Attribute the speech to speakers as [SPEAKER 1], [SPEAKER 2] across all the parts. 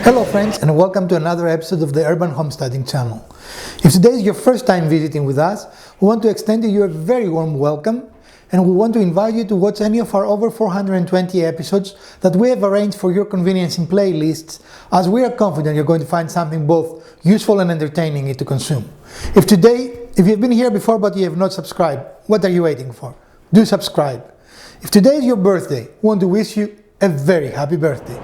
[SPEAKER 1] Hello friends, and welcome to another episode of the Urban Homesteading channel. If today is your first time visiting with us, we want to extend to you a very warm welcome, and we want to invite you to watch any of our over 420 episodes that we have arranged for your convenience in playlists, as we are confident you're going to find something both useful and entertaining to consume. If you've been here before but you have not subscribed, what are you waiting for? Do subscribe. If today is your birthday, we want to wish you a very happy birthday.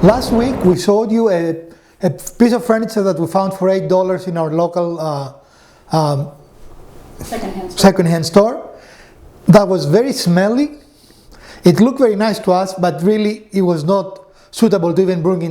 [SPEAKER 1] Last week we showed you a piece of furniture that we found for $8 in our local secondhand store. That was very smelly. It looked very nice to us, but really it was not suitable to even bring